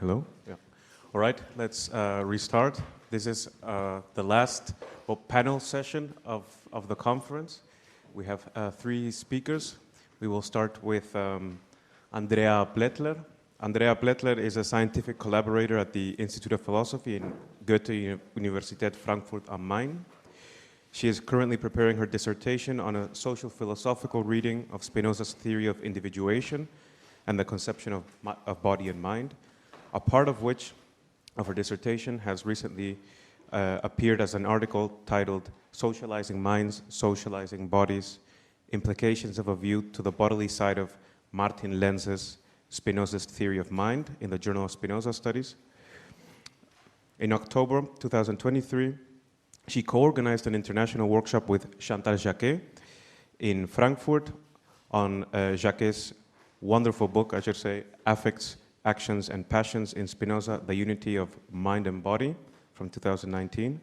Hello? Yeah. All right, let's restart. This is the last panel session of the conference. We have 3 speakers. We will start with Andrea Blättler. Andrea Blättler is a scientific collaborator at the Institute of Philosophy in Goethe-Universität Frankfurt am Main. She is currently preparing her dissertation on a social philosophical reading of Spinoza's theory of individuation and the conception of body and mind, a part of which of her dissertation has recently appeared as an article titled Socializing Minds, Socializing Bodies, Implications of a View to the Bodily Side of Martin Lenz's Spinozist Theory of Mind in the Journal of Spinoza Studies. In October 2023, she co-organized an international workshop with Chantal Jacquet in Frankfurt on Jacquet's wonderful book, I should say, Affects, Actions and Passions in Spinoza, The Unity of Mind and Body, from 2019.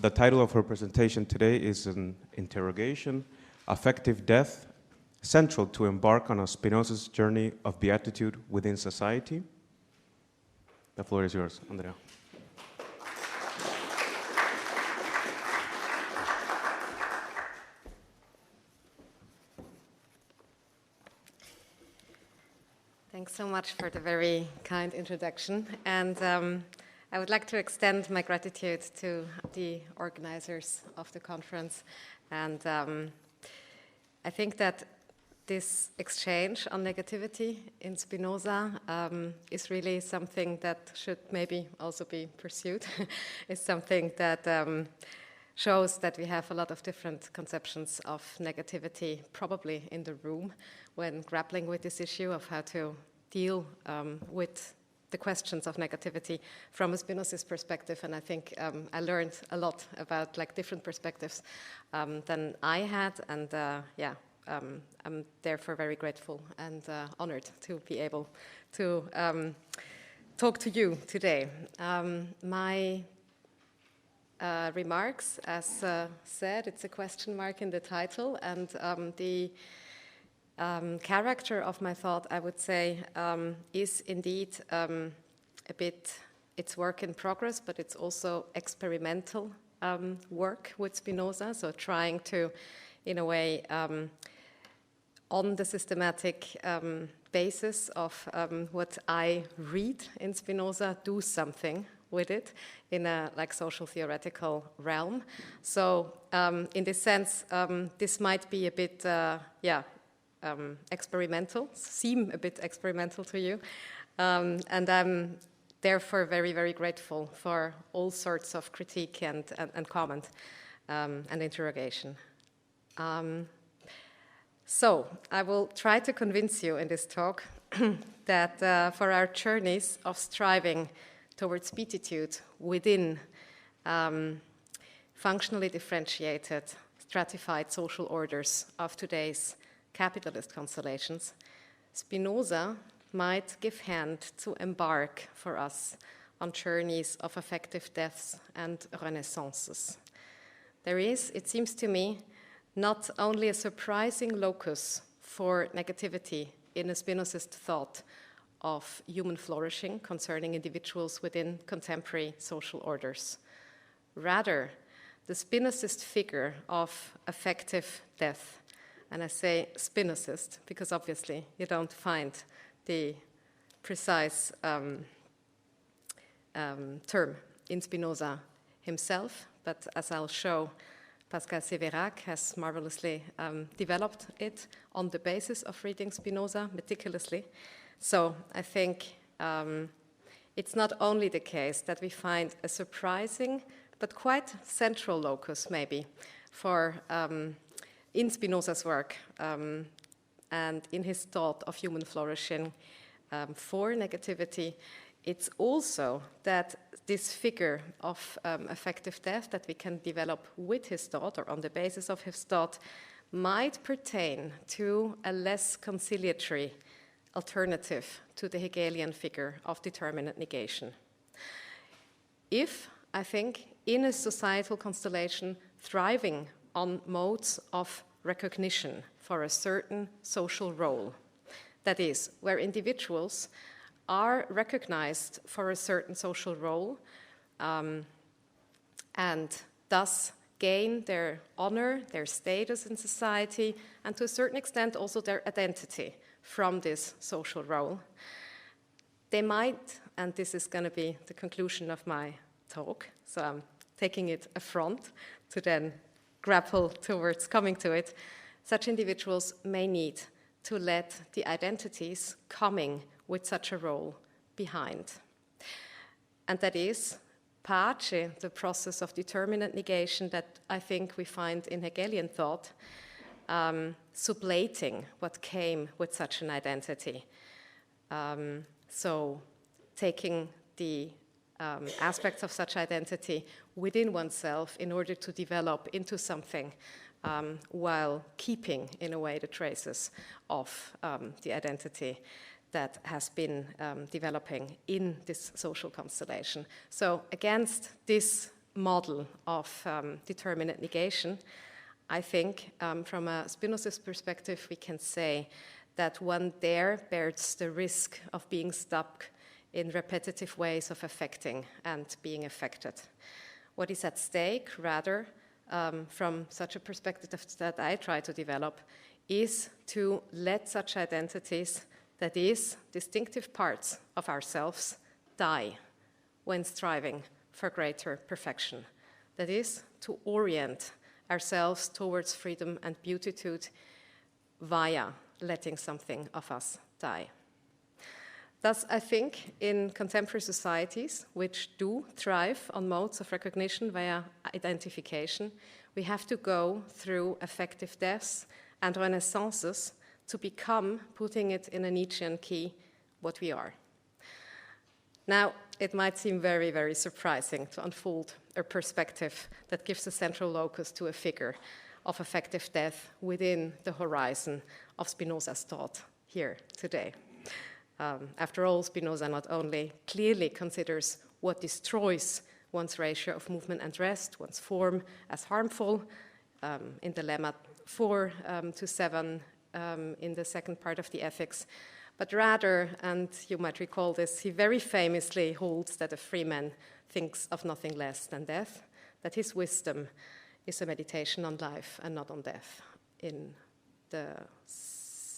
The title of her presentation today is an interrogation, Affective Death, Central to Embark on a Spinozist Journey of Beatitude Within Society. The floor is yours, Andrea. Thanks so much for the very kind introduction. And I would like to extend my gratitude to the organizers of the conference. And I think that this exchange on negativity in Spinoza is really something that should maybe also be pursued. It's something that shows that we have a lot of different conceptions of negativity probably in the room when grappling with this issue of how to deal with the questions of negativity from a Spinozist perspective. And I think I learned a lot about different perspectives than I had. And I'm therefore very grateful and honored to be able to talk to you today. My remarks, as said, it's a question mark in the title, and the character of my thought, I would say, is indeed a bit, it's work in progress, but it's also experimental work with Spinoza, so trying to, in a way, on the systematic basis of what I read in Spinoza, do something with it in a social theoretical realm. So in this sense, this might be a bit, experimental, seem a bit experimental to you. And I'm therefore very, very grateful for all sorts of critique and comment and interrogation. So I will try to convince you in this talk that for our journeys of striving towards beatitude within functionally differentiated, stratified social orders of today's capitalist constellations, Spinoza might give hand to embark for us on journeys of affective deaths and renaissances. There is, it seems to me, not only a surprising locus for negativity in a Spinozist thought of human flourishing concerning individuals within contemporary social orders. Rather, the Spinozist figure of affective death, and I say Spinozist because obviously you don't find the precise term in Spinoza himself, but as I'll show, Pascal Sévérac has marvelously developed it on the basis of reading Spinoza meticulously. So I think it's not only the case that we find a surprising but quite central locus maybe for in Spinoza's work and in his thought of human flourishing for negativity. It's also that this figure of affective death that we can develop with his thought or on the basis of his thought might pertain to a less conciliatory alternative to the Hegelian figure of determinate negation. If, I think, in a societal constellation thriving on modes of recognition for a certain social role, that is, where individuals are recognized for a certain social role and thus gain their honor, their status in society, and to a certain extent also their identity from this social role. They might, and this is going to be the conclusion of my talk, so I'm taking it affront to then grapple towards coming to it, such individuals may need to let the identities coming with such a role behind. And that is partly the process of determinate negation that I think we find in Hegelian thought, sublating what came with such an identity. So taking the aspects of such identity within oneself in order to develop into something while keeping, in a way, the traces of the identity that has been developing in this social constellation. So against this model of determinate negation, I think from a Spinozist perspective, we can say that one there bears the risk of being stuck in repetitive ways of affecting and being affected. What is at stake, rather, from such a perspective that I try to develop, is to let such identities, that is, distinctive parts of ourselves, die when striving for greater perfection. That is, to orient ourselves towards freedom and beatitude via letting something of us die. Thus, I think in contemporary societies, which do thrive on modes of recognition via identification, we have to go through affective deaths and renaissances to become, putting it in a Nietzschean key, what we are. Now, it might seem very, very surprising to unfold a perspective that gives a central locus to a figure of affective death within the horizon of Spinoza's thought here today. After all, Spinoza not only clearly considers what destroys one's ratio of movement and rest, one's form, as harmful, in the lemma 4 to 7 in the second part of the Ethics, but rather, and you might recall this, he very famously holds that a freeman thinks of nothing less than death, that his wisdom is a meditation on life and not on death, in the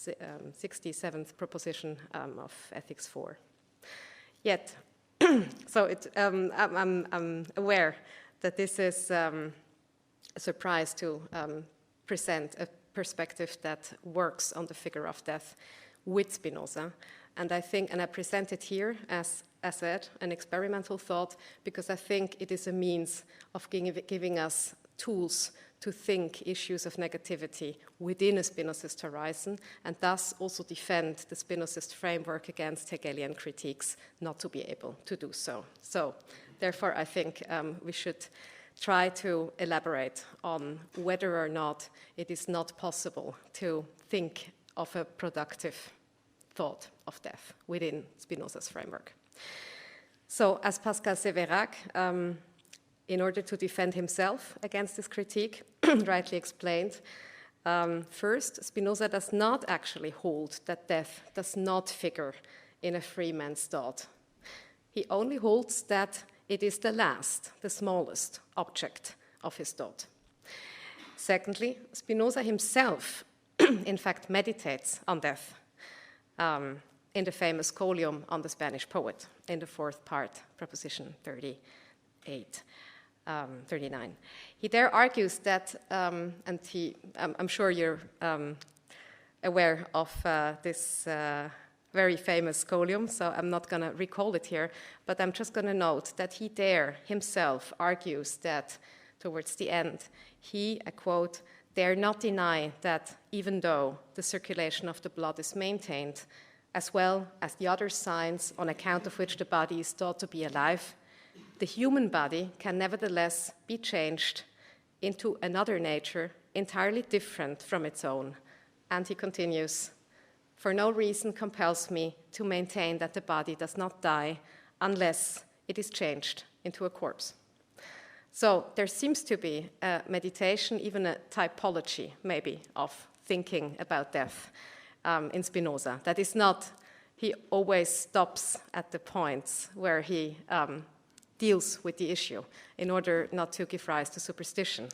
67th proposition of Ethics 4. Yet, so I'm aware that this is a surprise to present a perspective that works on the figure of death with Spinoza, and I think, and I present it here as said, an experimental thought, because I think it is a means of giving us tools to think issues of negativity within a Spinozist horizon, and thus also defend the Spinozist framework against Hegelian critiques not to be able to do so. So, therefore, I think we should try to elaborate on whether or not it is not possible to think of a productive thought of death within Spinoza's framework. So, as Pascal Sévérac, in order to defend himself against this critique, rightly explained, first, Spinoza does not actually hold that death does not figure in a free man's thought. He only holds that it is the last, the smallest object of his thought. Secondly, Spinoza himself, in fact, meditates on death in the famous Scholium on the Spanish poet, in the fourth part, proposition 39. He there argues that, and I'm sure you're aware of this very famous Scholium, so I'm not going to recall it here, but I'm just going to note that he there himself argues that towards the end, he, I quote, dare not deny that even though the circulation of the blood is maintained, as well as the other signs on account of which the body is thought to be alive, the human body can nevertheless be changed into another nature entirely different from its own. And he continues, for no reason compels me to maintain that the body does not die unless it is changed into a corpse. So there seems to be a meditation, even a typology maybe, of thinking about death in Spinoza that is not he always stops at the points where he deals with the issue in order not to give rise to superstition,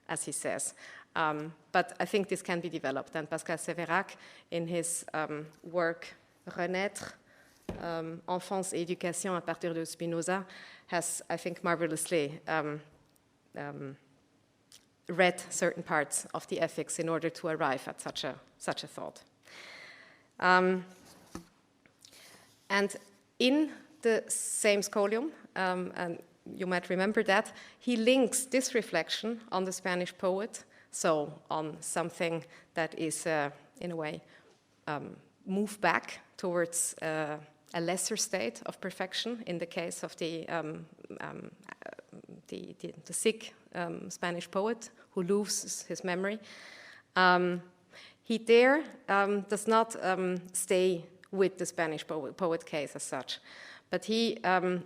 as he says. But I think this can be developed, and Pascal Sévérac, in his work Renaître, Enfance et éducation à partir de Spinoza, has, I think, marvelously read certain parts of the ethics in order to arrive at such a thought. And in the same scholium, and you might remember that, he links this reflection on the Spanish poet, so on something that is, in a way, move back towards a lesser state of perfection in the case of the sick Spanish poet who loses his memory. He there does not stay with the Spanish poet case as such, but he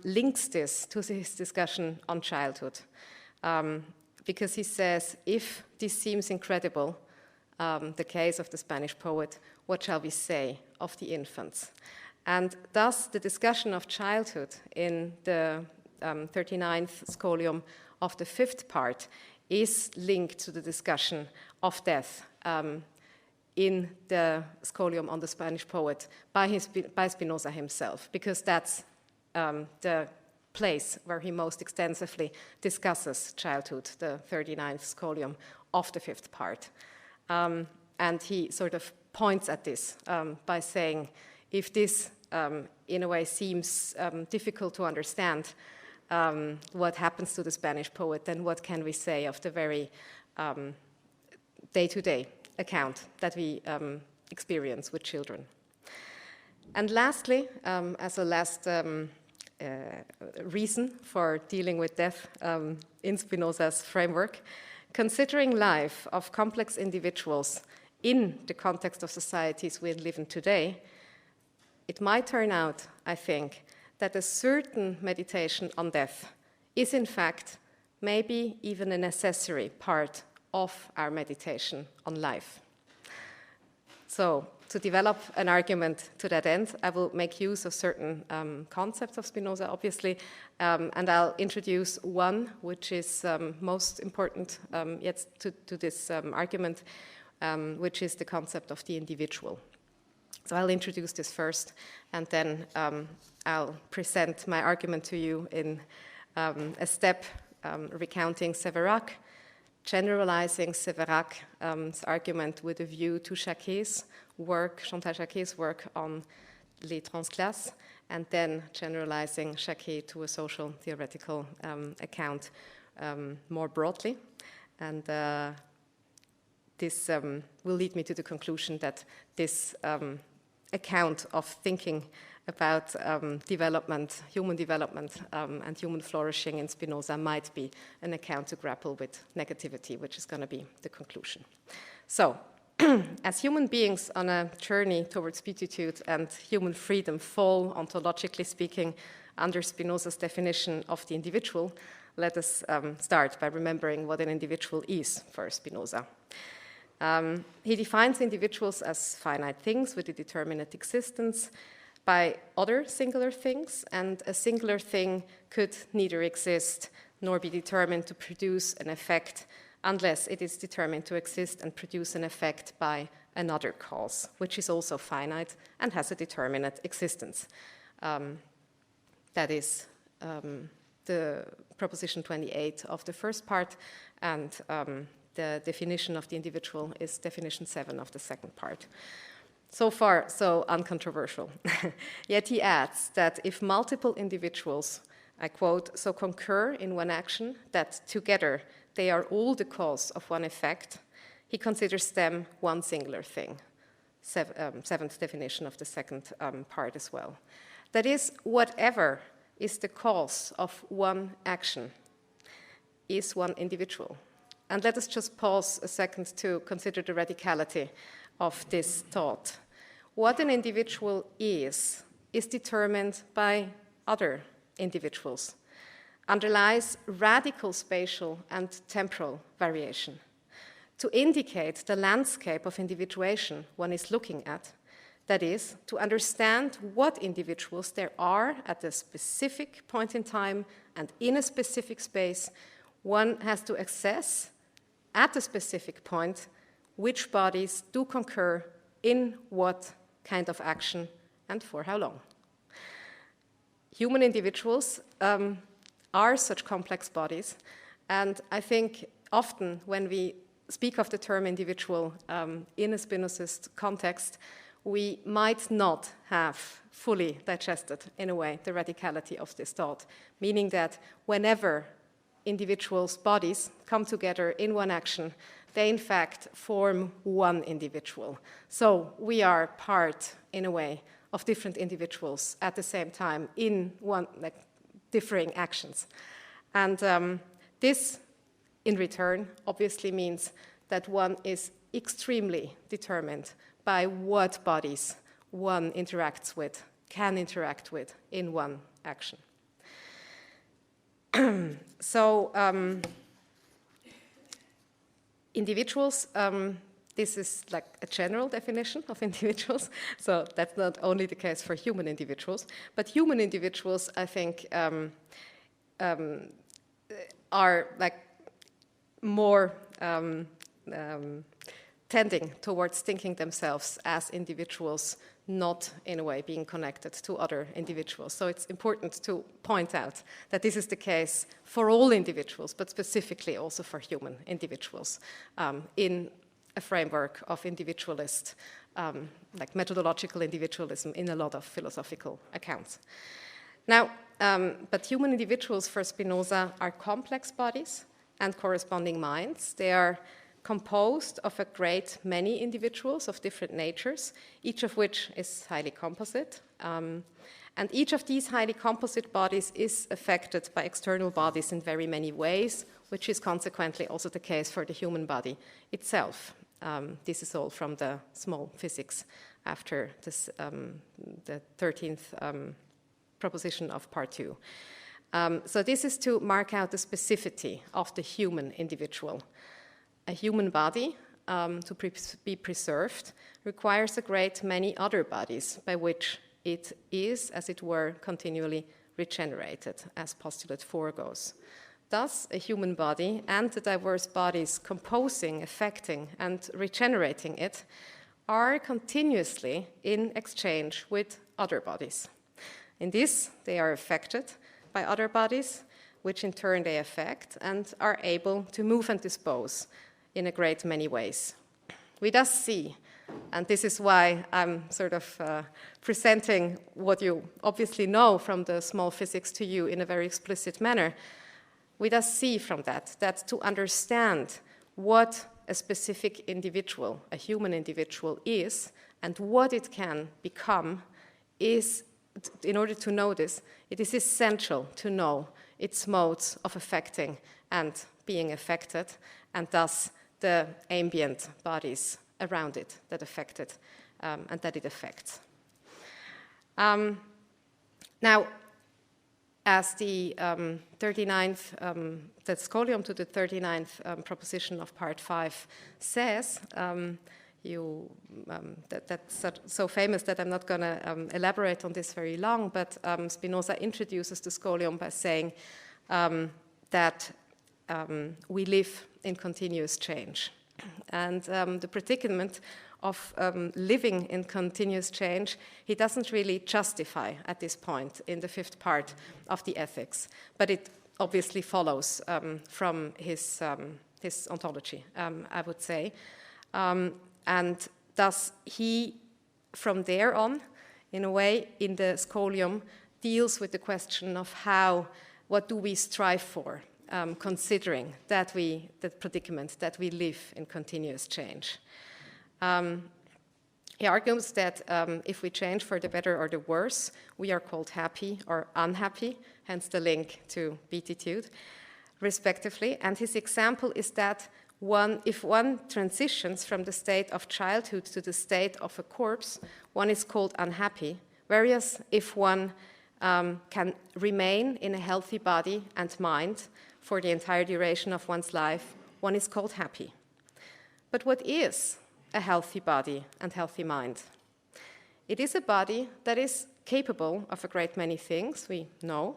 links this to his discussion on childhood, because he says, if this seems incredible, the case of the Spanish poet, what shall we say of the infants? And thus the discussion of childhood in the 39th scholium of the fifth part is linked to the discussion of death in the scholium on the Spanish poet by Spinoza himself, because that's the place where he most extensively discusses childhood, the 39th scholium of the fifth part. And he sort of points at this by saying, if this in a way seems difficult to understand what happens to the Spanish poet, then what can we say of the very day-to-day account that we experience with children? And lastly, as a last reason for dealing with death in Spinoza's framework, considering life of complex individuals in the context of societies we live in today, it might turn out, I think, that a certain meditation on death is in fact maybe even a necessary part of our meditation on life. So, to develop an argument to that end, I will make use of certain concepts of Spinoza, obviously, and I'll introduce one which is most important yet to this argument, which is the concept of the individual. So I'll introduce this first, and then I'll present my argument to you in a step recounting Sévérac, generalizing Sévérac's argument with a view to Chantal Jacquet's work on les transclasses, and then generalizing Jacquet to a social theoretical account more broadly. And this will lead me to the conclusion that this account of thinking about development, human development, and human flourishing in Spinoza might be an account to grapple with negativity, which is going to be the conclusion. So, as human beings on a journey towards beatitude and human freedom fall, ontologically speaking, under Spinoza's definition of the individual, let us start by remembering what an individual is for Spinoza. He defines individuals as finite things with a determinate existence by other singular things, and a singular thing could neither exist nor be determined to produce an effect unless it is determined to exist and produce an effect by another cause, which is also finite and has a determinate existence. That is the proposition 28 of the first part, and the definition of the individual is definition 7 of the second part. So far, so uncontroversial. Yet he adds that if multiple individuals, I quote, so concur in one action that together they are all the cause of one effect, he considers them one singular thing. Seventh definition of the second part as well. That is, whatever is the cause of one action is one individual. And let us just pause a second to consider the radicality of this thought. What an individual is determined by other individuals, underlies radical spatial and temporal variation. To indicate the landscape of individuation one is looking at, That is, to understand what individuals there are at a specific point in time and in a specific space, one has to assess at a specific point which bodies do concur in what kind of action and for how long. Human individuals are such complex bodies, and I think often when we speak of the term individual in a Spinozist context, we might not have fully digested, in a way, the radicality of this thought, meaning that whenever individuals' bodies come together in one action, they in fact form one individual. So we are part, in a way, of different individuals at the same time in one, like, differing actions. And this, in return, obviously means that one is extremely determined by what bodies one interacts with, can interact with in one action. So individuals, this is like a general definition of individuals, so that's not only the case for human individuals, but human individuals, I think, are like more tending towards thinking themselves as individuals, not in a way being connected to other individuals. So it's important to point out that this is the case for all individuals, but specifically also for human individuals in a framework of individualist, like methodological individualism in a lot of philosophical accounts. Now, but human individuals for Spinoza are complex bodies and corresponding minds. They are composed of a great many individuals of different natures, each of which is highly composite. And each of these highly composite bodies is affected by external bodies in very many ways, which is consequently also the case for the human body itself. This is all from the small physics after this, the 13th proposition of part 2. So this is to mark out the specificity of the human individual. A human body, to be preserved, requires a great many other bodies by which it is, as it were, continually regenerated, as postulate 4 goes. Thus, a human body and the diverse bodies composing, affecting, and regenerating it are continuously in exchange with other bodies. In this, they are affected by other bodies, which in turn they affect, and are able to move and dispose in a great many ways. We thus see, and this is why I'm sort of presenting what you obviously know from the small physics to you in a very explicit manner, we thus see from that to understand what a specific individual, a human individual is, and what it can become is, in order to know this, it is essential to know its modes of affecting and being affected, and thus the ambient bodies around it that affect it and that it affects. Now, as the 39th, the scholium to the 39th proposition of part 5 says, that's so famous that I'm not going to elaborate on this very long, but Spinoza introduces the scholium by saying that we live in continuous change. And the predicament of living in continuous change, he doesn't really justify at this point in the 5th part of the Ethics, but it obviously follows from his ontology, I would say. And thus he, from there on, in a way, in the scholium, deals with the question of what do we strive for, considering that the predicament that we live in continuous change. He argues that if we change for the better or the worse, we are called happy or unhappy, hence the link to beatitude, respectively. And his example is that if one transitions from the state of childhood to the state of a corpse, one is called unhappy, whereas if one can remain in a healthy body and mind for the entire duration of one's life, one is called happy. But what is a healthy body and healthy mind? It is a body that is capable of a great many things, we know.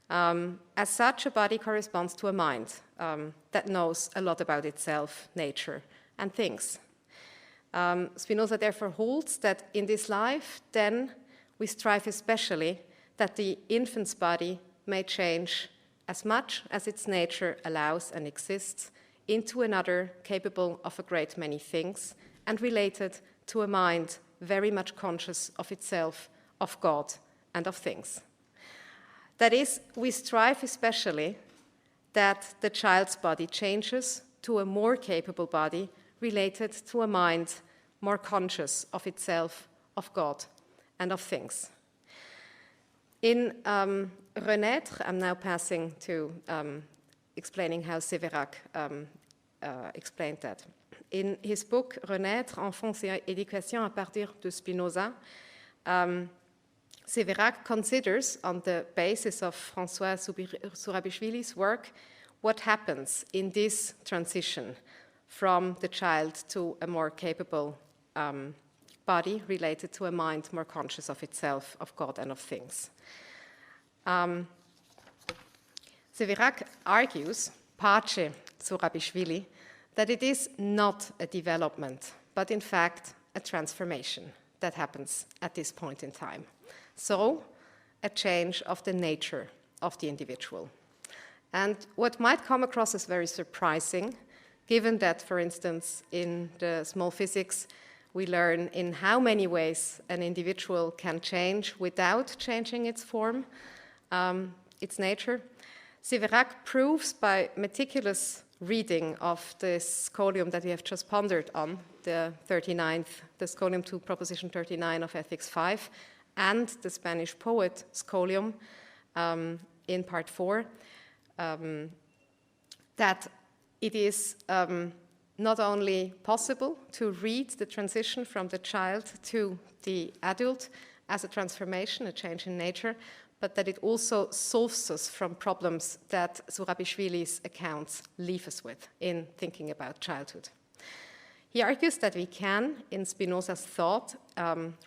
As such, a body corresponds to a mind that knows a lot about itself, nature, and things. Spinoza therefore holds that in this life, then, we strive especially that the infant's body may change as much as its nature allows and exists into another capable of a great many things and related to a mind very much conscious of itself, of God, and of things. That is, we strive especially that the child's body changes to a more capable body related to a mind more conscious of itself, of God, and of things. In Renaître, I'm now passing to explaining how Sévérac explained that. In his book Renaître, Enfance et éducation à partir de Spinoza, Sévérac considers, on the basis of François Sourabichvili's work, what happens in this transition from the child to a more capable body related to a mind more conscious of itself, of God, and of things. Sévérac argues, pace Sourabichvili, that it is not a development, but in fact a transformation that happens at this point in time. So, a change of the nature of the individual. And what might come across as very surprising, given that, for instance, in the small physics, we learn in how many ways an individual can change without changing its form, its nature, Sévérac proves by meticulous reading of this scholium that we have just pondered on, the 39th, the scholium to proposition 39 of Ethics 5, and the Spanish poet scholium in part 4, that it is not only possible to read the transition from the child to the adult as a transformation, a change in nature, but that it also solves us from problems that Sourabichvili's accounts leave us with in thinking about childhood. He argues that we can, in Spinoza's thought,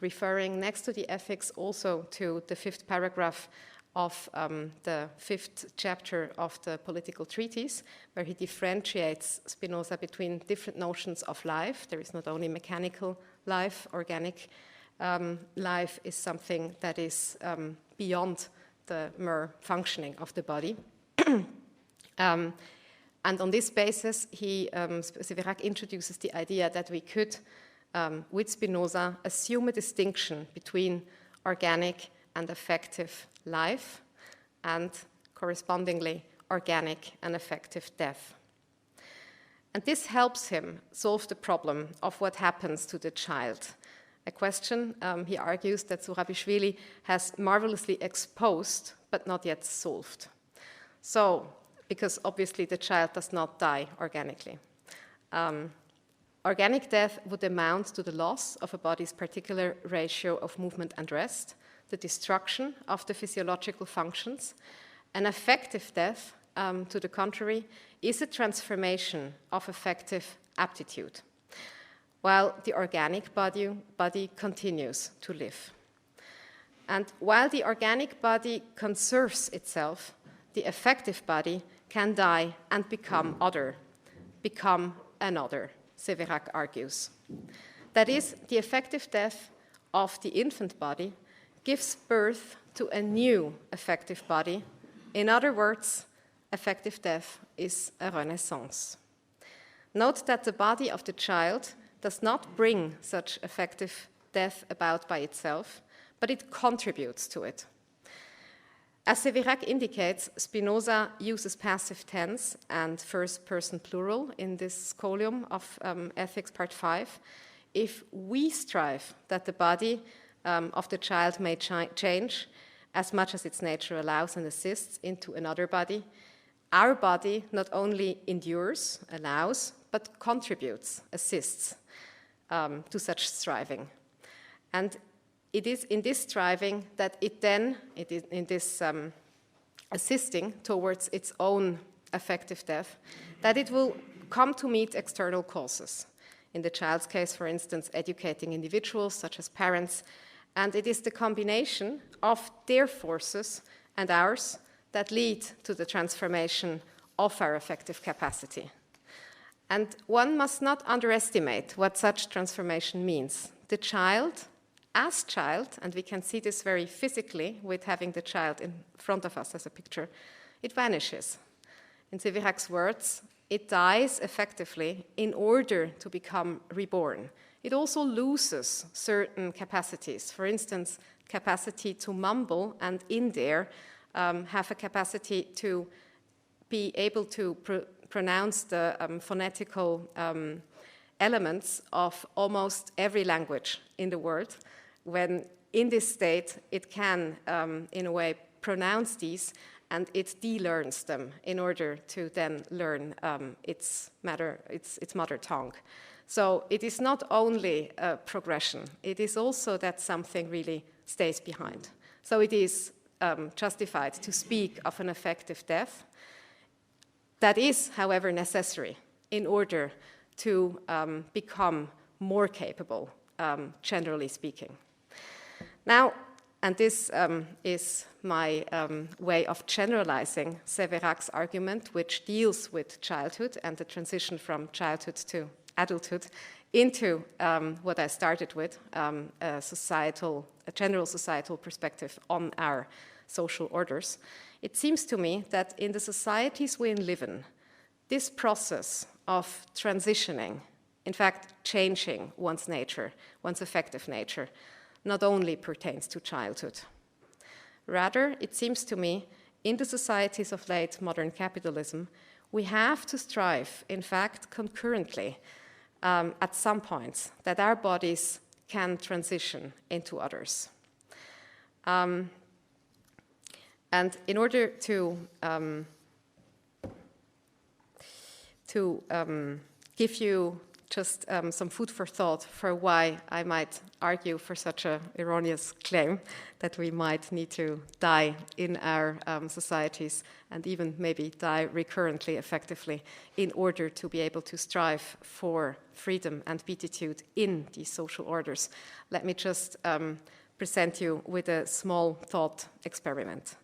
referring next to the ethics also to the 5th paragraph of the 5th chapter of the Political Treatise, where he differentiates Spinoza between different notions of life. There is not only mechanical life, organic life is something that is beyond the mere functioning of the body. And on this basis, Sévérac introduces the idea that we could, with Spinoza, assume a distinction between organic and affective life, and correspondingly, organic and affective death. And this helps him solve the problem of what happens to the child. A question, he argues, that Sourabichvili has marvelously exposed, but not yet solved. So, because obviously the child does not die organically. Organic death would amount to the loss of a body's particular ratio of movement and rest, the destruction of the physiological functions. An affective death, to the contrary, is a transformation of affective aptitude, while the organic body continues to live. And while the organic body conserves itself, the affective body can die and become other, become another, Sévérac argues. That is, the affective death of the infant body gives birth to a new affective body. In other words, affective death is a renaissance. Note that the body of the child does not bring such affective death about by itself, but it contributes to it. As Sévérac indicates, Spinoza uses passive tense and first-person plural in this scholium of Ethics Part 5. If we strive that the body of the child may change as much as its nature allows and assists into another body, our body not only endures, allows, but contributes, assists to such striving. And it is in this striving that it is in this assisting towards its own affective death, that it will come to meet external causes. In the child's case, for instance, educating individuals such as parents, And it is the combination of their forces and ours that lead to the transformation of our affective capacity. And one must not underestimate what such transformation means. The child, as child, and we can see this very physically with having the child in front of us as a picture, it vanishes. In Sévérac's words, it dies effectively in order to become reborn. It also loses certain capacities. For instance, capacity to mumble, and in there have a capacity to be able to pronounce the phonetical elements of almost every language in the world. When in this state, it can, in a way, pronounce these, and it de-learns them in order to then learn its mother tongue. So it is not only a progression, it is also that something really stays behind. So it is justified to speak of an affective death. That is, however, necessary in order to become more capable, generally speaking. Now, and this is my way of generalizing Sévérac's argument, which deals with childhood and the transition from childhood to adulthood into what I started with, a general societal perspective on our social orders. It seems to me that in the societies we live in, this process of transitioning, in fact, changing one's nature, one's affective nature, not only pertains to childhood. Rather, it seems to me, in the societies of late modern capitalism, we have to strive, in fact, concurrently, at some points, that our bodies can transition into others. And in order to give you just some food for thought for why I might argue for such an erroneous claim that we might need to die in our societies and even maybe die recurrently, effectively, in order to be able to strive for freedom and beatitude in these social orders. Let me just present you with a small thought experiment.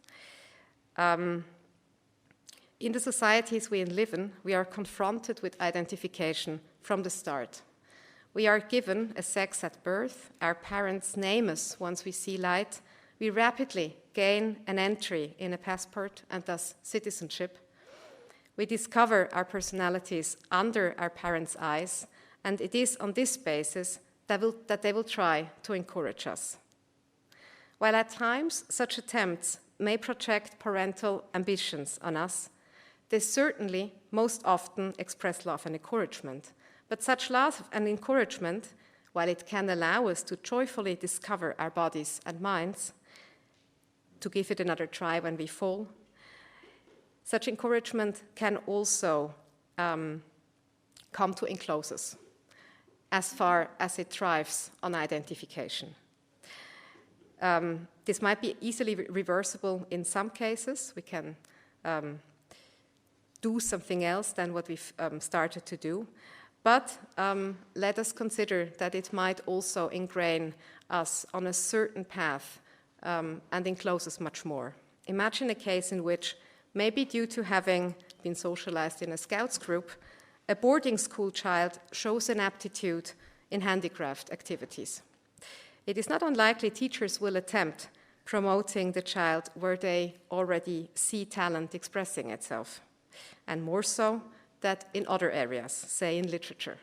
In the societies we live in, we are confronted with identification from the start. We are given a sex at birth, our parents name us once we see light, we rapidly gain an entry in a passport and thus citizenship. We discover our personalities under our parents' eyes, and it is on this basis that they will try to encourage us. While at times such attempts may project parental ambitions on us, they certainly most often express love and encouragement. But such love and encouragement, while it can allow us to joyfully discover our bodies and minds, to give it another try when we fall, such encouragement can also come to enclose us, as far as it thrives on identification. This might be easily reversible in some cases. We can do something else than what we've started to do. But let us consider that it might also ingrain us on a certain path and enclose us much more. Imagine a case in which, maybe due to having been socialized in a Scouts group, a boarding school child shows an aptitude in handicraft activities. It is not unlikely teachers will attempt promoting the child where they already see talent expressing itself, and more so that in other areas, say in literature.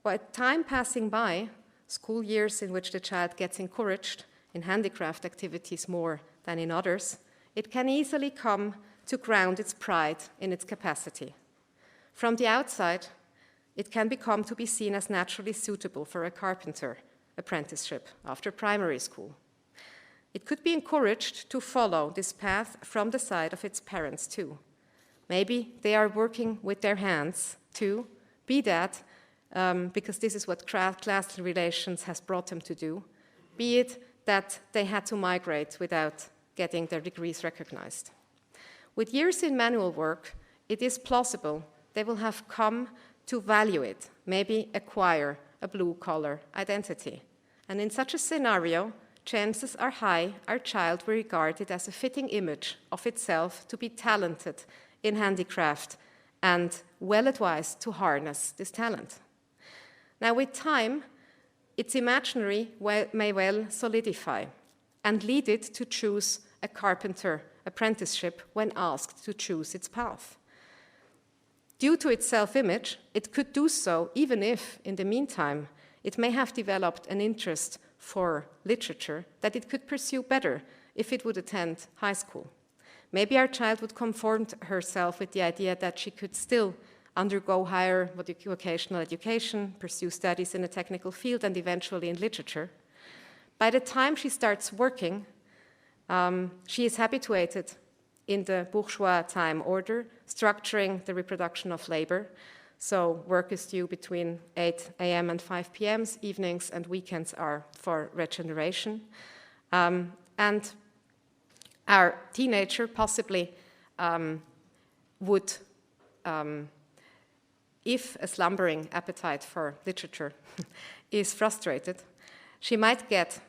While time passing by, school years in which the child gets encouraged in handicraft activities more than in others, it can easily come to ground its pride in its capacity. From the outside, it can become to be seen as naturally suitable for a carpenter apprenticeship after primary school. It could be encouraged to follow this path from the side of its parents too. Maybe they are working with their hands too, be that because this is what class relations has brought them to do, be it that they had to migrate without getting their degrees recognized. With years in manual work, it is plausible they will have come to value it, maybe acquire a blue-collar identity. And in such a scenario, chances are high our child will regard it as a fitting image of itself to be talented in handicraft and well advised to harness this talent. Now, with time, its imaginary may well solidify and lead it to choose a carpenter apprenticeship when asked to choose its path. Due to its self-image, it could do so even if, in the meantime, it may have developed an interest for literature that it could pursue better if it would attend high school. Maybe our child would conform herself with the idea that she could still undergo higher vocational education, pursue studies in a technical field, and eventually in literature. By the time she starts working, she is habituated in the bourgeois time order, structuring the reproduction of labor. So work is due between 8 a.m. and 5 p.m. Evenings and weekends are for regeneration. And our teenager possibly would, if a slumbering appetite for literature is frustrated, she might get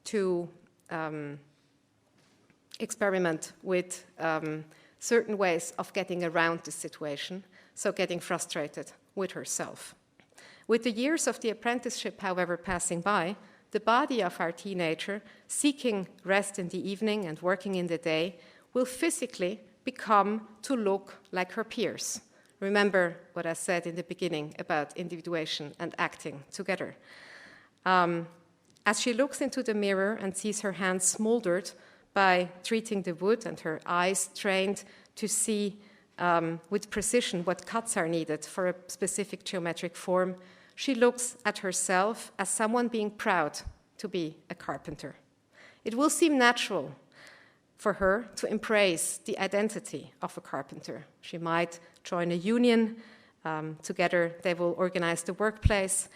to experiment with certain ways of getting around this situation, so getting frustrated with herself. With the years of the apprenticeship, however, passing by, the body of our teenager, seeking rest in the evening and working in the day, will physically become to look like her peers. Remember what I said in the beginning about individuation and acting together. As she looks into the mirror and sees her hands smoldered by treating the wood and her eyes trained to see with precision what cuts are needed for a specific geometric form, she looks at herself as someone being proud to be a carpenter. It will seem natural for her to embrace the identity of a carpenter. She might join a union. Together they will organize the workplace,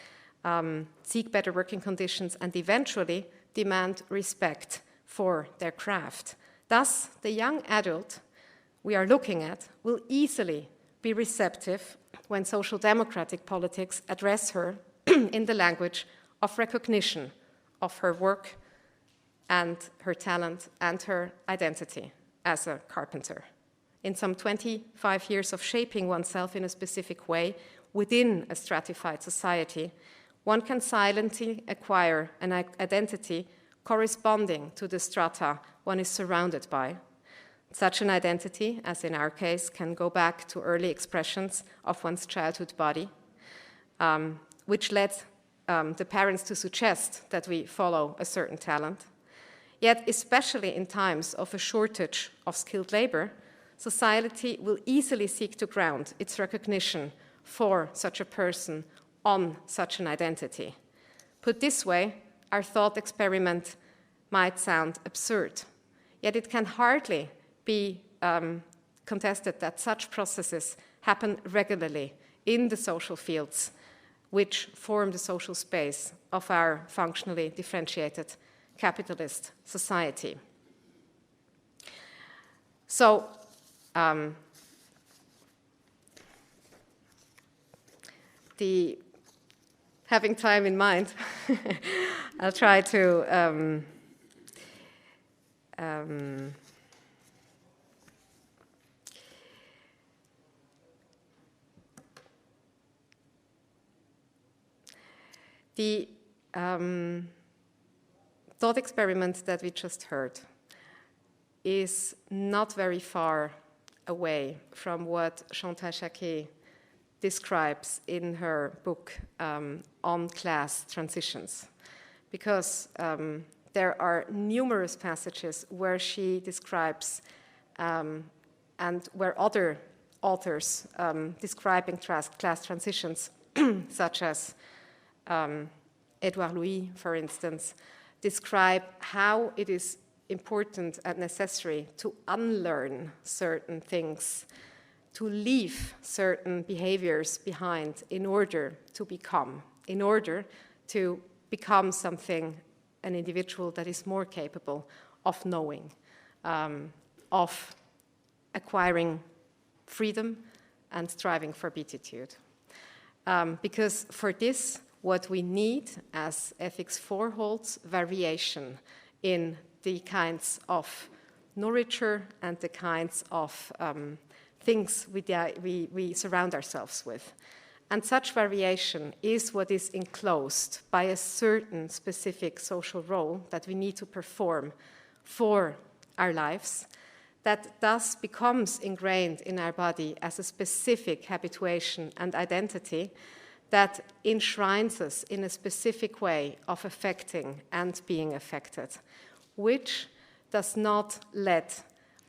seek better working conditions, and eventually demand respect for their craft. Thus, the young adult we are looking at will easily be receptive when social democratic politics address her in the language of recognition of her work and her talent and her identity as a carpenter. In some 25 years of shaping oneself in a specific way within a stratified society, one can silently acquire an identity corresponding to the strata one is surrounded by. Such an identity, as in our case, can go back to early expressions of one's childhood body, which led the parents to suggest that we follow a certain talent. Yet, especially in times of a shortage of skilled labor, society will easily seek to ground its recognition for such a person on such an identity. Put this way, our thought experiment might sound absurd, yet it can hardly be contested that such processes happen regularly in the social fields which form the social space of our functionally differentiated capitalist society. So, having time in mind, I'll try to the thought experiment that we just heard is not very far away from what Chantal Jacquet describes in her book on class transitions, because there are numerous passages where she describes and where other authors describing class transitions, such as Edouard Louis, for instance, describe how it is important and necessary to unlearn certain things, to leave certain behaviors behind in order to become something, an individual that is more capable of knowing, of acquiring freedom and striving for beatitude. Because for this, what we need, as Ethics 4 holds, variation in the kinds of nourisher and the kinds of things we surround ourselves with. And such variation is what is enclosed by a certain specific social role that we need to perform for our lives, that thus becomes ingrained in our body as a specific habituation and identity that enshrines us in a specific way of affecting and being affected, which does not let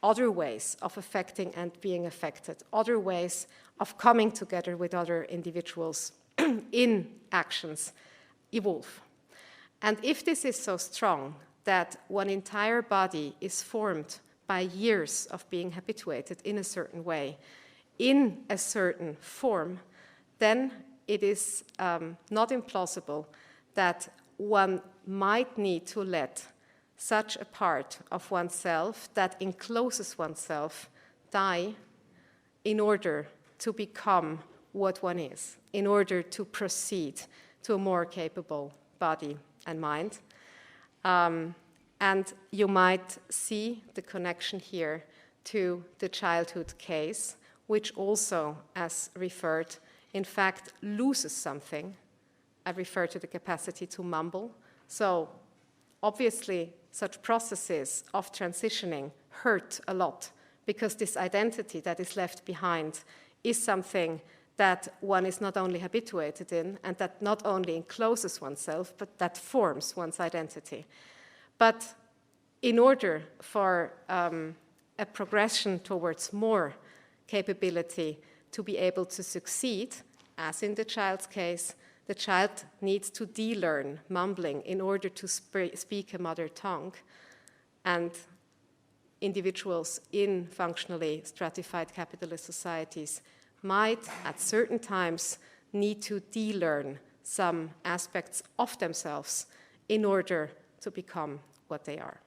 other ways of affecting and being affected, other ways of coming together with other individuals in actions evolve. And if this is so strong that one entire body is formed by years of being habituated in a certain way, in a certain form, then it is not implausible that one might need to let such a part of oneself that encloses oneself die in order to become what one is, in order to proceed to a more capable body and mind. And you might see the connection here to the childhood case, which also, as referred, in fact, loses something. I refer to the capacity to mumble. So obviously, such processes of transitioning hurt a lot because this identity that is left behind is something that one is not only habituated in and that not only encloses oneself, but that forms one's identity. But in order for a progression towards more capability to be able to succeed, as in the child's case, the child needs to de-learn mumbling in order to speak a mother tongue. And individuals in functionally stratified capitalist societies might, at certain times, need to de-learn some aspects of themselves in order to become what they are.